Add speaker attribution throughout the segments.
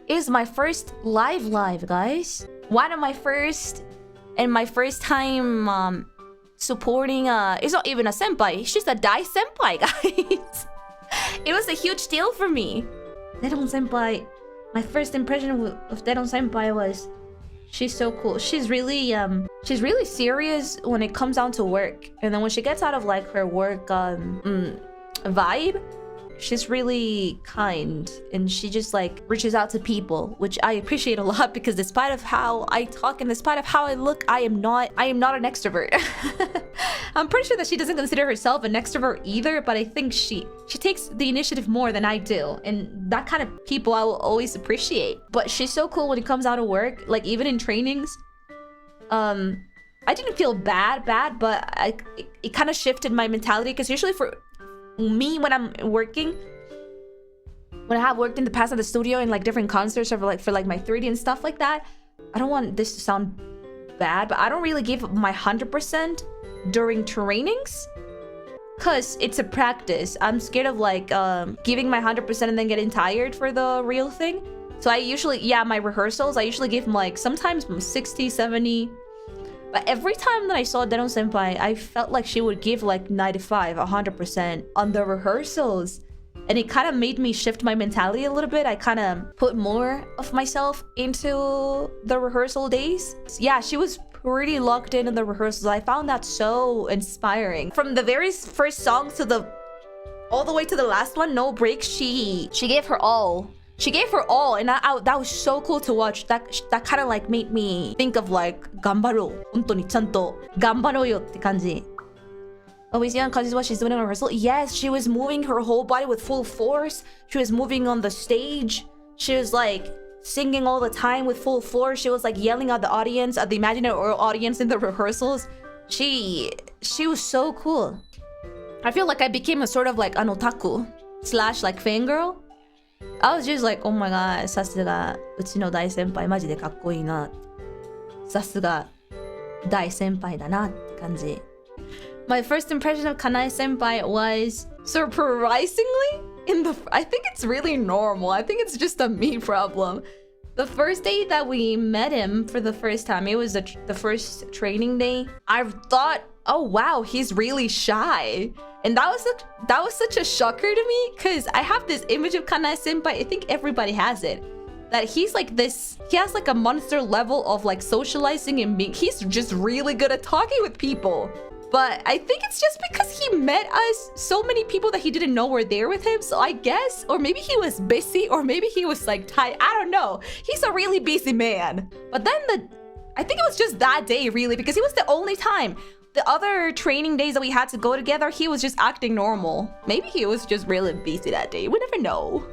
Speaker 1: is my first live, guys. One of my first and my first time supporting it's not even a senpai, she's a dai senpai, guys. It was a huge deal for me. Deろーんsenpai, my first impression of Deろーんsenpai was she's so cool. She's really serious when it comes down to work, and then when she gets out of like her work vibe, she's really kind, and she just like reaches out to people, which I appreciate a lot, because despite of how I talk and despite of how I look, I am not an extrovert. I'm pretty sure that she doesn't consider herself an extrovert either, but I think she takes the initiative more than I do, and that kind of people I will always appreciate. But she's so cool when it comes out of work, like even in trainings. I didn't feel bad, but it kind of shifted my mentality, because usually for me, when I'm working, when I have worked in the past at the studio in like different concerts or for like my 3D and stuff like that, I don't want this to sound bad, but I don't really give my 100% during trainings, cause it's a practice. I'm scared of like giving my 100% and then getting tired for the real thing. So I usually, my rehearsals, I usually give them like sometimes 60, 70. But every time that I saw Deろーんsenpai, I felt like she would give like 95, 100% on the rehearsals. And it kind of made me shift my mentality a little bit. I kind of put more of myself into the rehearsal days. Yeah, she was pretty locked in the rehearsals. I found that so inspiring. From the very first song to all the way to the last one, no breaks, she gave her all. She gave her all, and that was so cool to watch. That kind of like made me think of like 頑張ろう。本当にちゃんと頑張ろうよって感じ。Always young, cause what she's doing in rehearsal. Yes, she was moving her whole body with full force. She was moving on the stage. She was like singing all the time with full force. She was like yelling at the audience, at the imaginary audience in the rehearsals. She was so cool. I feel like I became a sort of like an otaku / like fangirl. I was just like, oh my god, さすがうちの大先輩マジでかっこいいな。さすが大先輩だなって感じ。My first impression of Kanae senpai was surprisingly I think it's really normal. I think it's just a me problem. The first day that we met him for the first time, it was the first training day. I thought, oh wow, he's really shy. And that was such a shocker to me, because I have this image of Kanae senpai, I think everybody has it, that he's like this, he has like a monster level of like socializing and he's just really good at talking with people. But I think it's just because he met us, so many people that he didn't know were there with him. So I guess, or maybe he was busy, or maybe he was like tired. I don't know. He's a really busy man. But then I think it was just that day really, because it was the only time. The other training days that we had to go together, he was just acting normal. Maybe he was just really busy that day. We never know.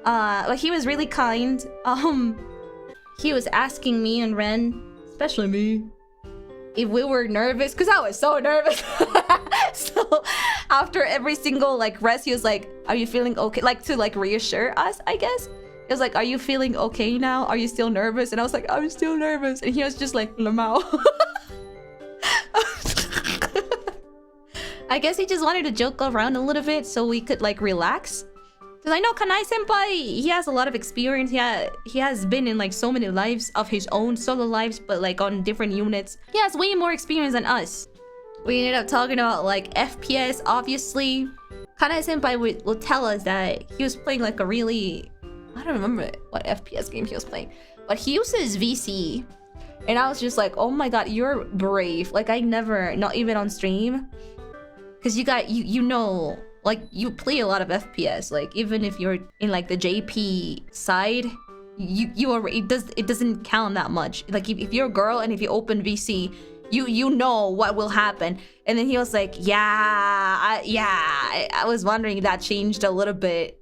Speaker 1: But he was really kind. He was asking me and Ren, especially me, if we were nervous, because I was so nervous. So after every single like rest, he was like, are you feeling okay? Like to like reassure us, I guess. He was like, are you feeling okay now? Are you still nervous? And I was like, I'm still nervous. And he was just like, Lamau. I guess he just wanted to joke around a little bit so we could like relax. Because I know Kanae senpai, he has a lot of experience. He has been in like so many lives of his own, solo lives, but like on different units. He has way more experience than us. We ended up talking about like FPS, obviously. Kanae senpai will tell us that he was playing like a really, I don't remember what FPS game he was playing, but he uses VC. And I was just like, oh my god, you're brave. Like I never, not even on stream. Because you know, like you play a lot of FPS. Like even if you're in like the JP side, it doesn't count that much. Like if you're a girl and if you open VC, you know what will happen. And then he was like, I was wondering if that changed a little bit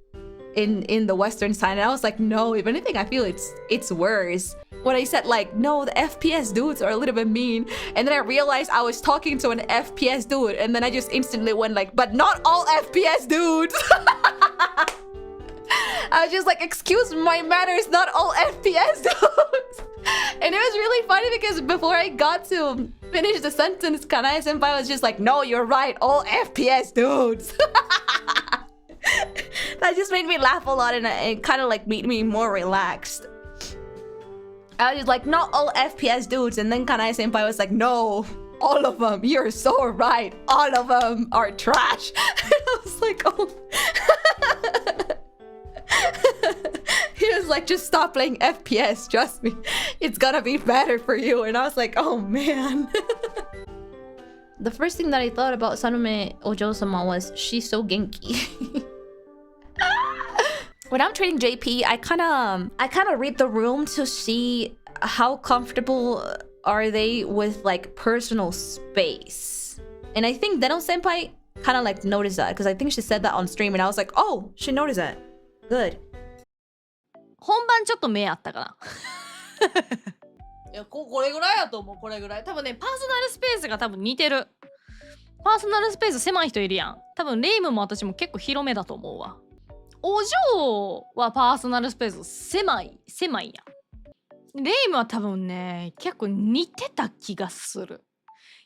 Speaker 1: in the Western side. And I was like, no, if anything, I feel it's worse. When I said like, no, the FPS dudes are a little bit mean. And then I realized I was talking to an FPS dude. And then I just instantly went like, but not all FPS dudes. I was just like, excuse my manners, not all FPS dudes. And it was really funny because before I got to finish the sentence, Kanae senpai was just like, no, you're right, all FPS dudes. That just made me laugh a lot and it kind of like made me more relaxed. I was like, not all FPS dudes. And then Kanai senpai was like, no, all of them. You're so right. All of them are trash. And I was like, oh. He was like, just stop playing FPS. Trust me. It's gonna be better for you. And I was like, oh man. The first thing that I thought about Sarume Ojo-sama was she's so genki. When I'm training JP, I kind of read the room to see how comfortable are they with like personal space. And I think Deno senpai kind of like noticed that because I think she said that on stream and I was like, oh, she noticed that. Good.
Speaker 2: 本番ちょっと目あったかな。いやこれぐらいやと思う。これぐらい多分ね、パーソナルスペースが多分似てる。パーソナルスペース狭い人いるやん。多分レイムも私も結構広めだと思うわ。お嬢はパーソナルスペース狭いや。レイムは多分ね、結構似てた気がする。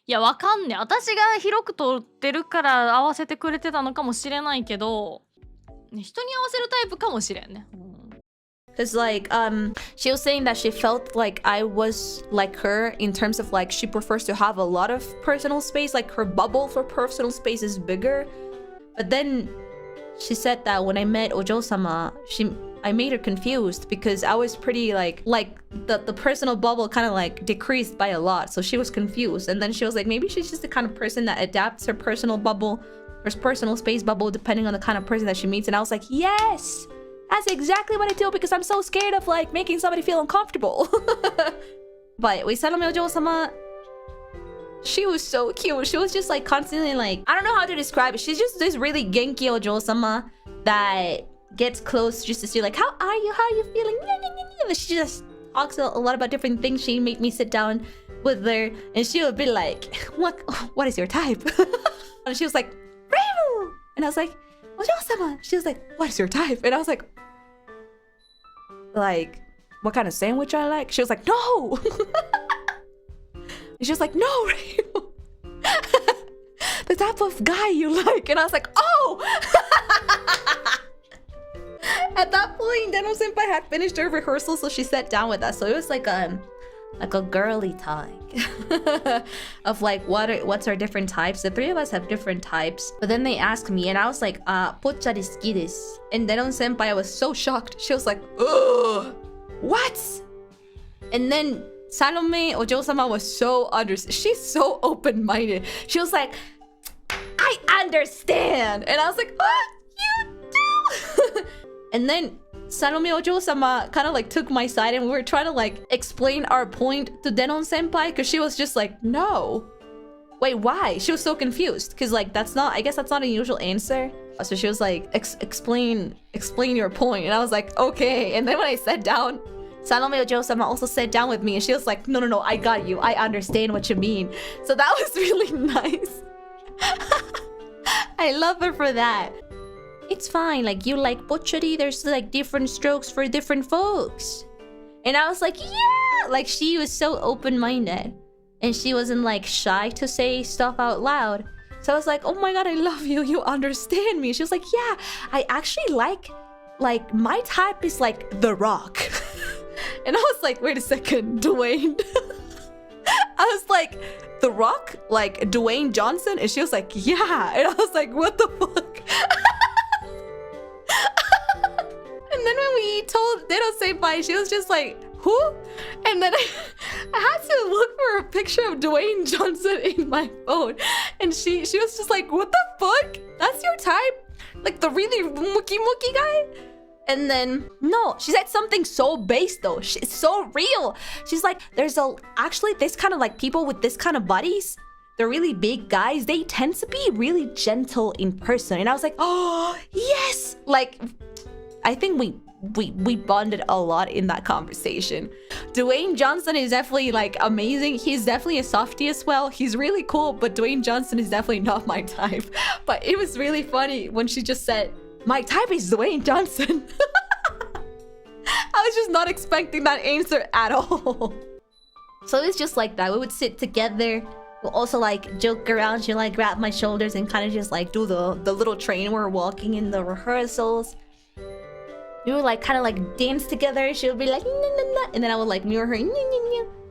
Speaker 2: いや、わかんねえ。私が広く撮ってるから合わせてくれてたのかもしれないけど、人に合わせるタイプかもしれんね。
Speaker 1: Cause like she was saying that she felt like I was like her in terms of like she prefers to have a lot of personal space, like her bubble for personal space is bigger. But then she said that when I met Ojo-sama, I made her confused because I was pretty like the personal bubble kind of like decreased by a lot. So she was confused. And then she was like, maybe she's just the kind of person that adapts her personal bubble, her personal space bubble, depending on the kind of person that she meets. And I was like, yes, that's exactly what I do because I'm so scared of like making somebody feel uncomfortable. But with Sarume Ojo-sama, she was so cute. She was just like constantly like, I don't know how to describe it. She's just this really genki Ojo-sama that gets close just to see like, how are you? How are you feeling? She just talks a lot about different things. She made me sit down with her and she would be like, what is your type? And she was like, Reimu! And I was like, Ojo-sama. She was like, what is your type? And I was like, what kind of sandwich I like? She was like, no! And she was like, no, Reimu. The type of guy you like. And I was like, oh! At that point, Deno senpai had finished her rehearsal, so she sat down with us. So it was like a girly talk of like what's our different types. The three of us have different types. But then they asked me, and I was like, pochari suki desu. And Deno senpai was so shocked. She was like, ugh, what? And then Salome Ojo-sama was so she's so open-minded. She was like, I understand. And I was like, what? You do? And then Salome Ojo-sama kind of like took my side and we were trying to like explain our point to Deno senpai because she was just like, no. Wait, why? She was so confused because like I guess that's not a usual answer. So she was like, explain your point. And I was like, okay. And then when I sat down, Salome Ojo-sama also sat down with me and she was like, no, I got you. I understand what you mean. So that was really nice. I love her for that. It's fine, like you like pochari, there's like different strokes for different folks. And I was like, yeah! Like she was so open-minded. And she wasn't like shy to say stuff out loud. So I was like, oh my god, I love you, you understand me. She was like, yeah, I actually like my type is like The Rock. And I was like, wait a second, Dwayne. I was like, The Rock? Like Dwayne Johnson? And she was like, yeah. And I was like, what the fuck? And then when we told Deno senpai, she was just like, who? And then I had to look for a picture of Dwayne Johnson in my phone. And she was just like, what the fuck? That's your type? Like the really muki guy? And then, no, she said something so base though. It's so real. She's like, actually this kind of like people with this kind of bodies, they're really big guys. They tend to be really gentle in person. And I was like, oh, yes. Like, I think we bonded a lot in that conversation. Dwayne Johnson is definitely like amazing. He's definitely a softie as well. He's really cool, but Dwayne Johnson is definitely not my type. But it was really funny when she just said, my type is Dwayne Johnson. I was just not expecting that answer at all. So it was just like that. We would sit together. We'll also like joke around. She'll like grab my shoulders and kind of just like do the little train we're walking in the rehearsals. We would like kind of like dance together. She would be like, nah, nah, nah, and then I would like mirror her. Nah, nah, nah.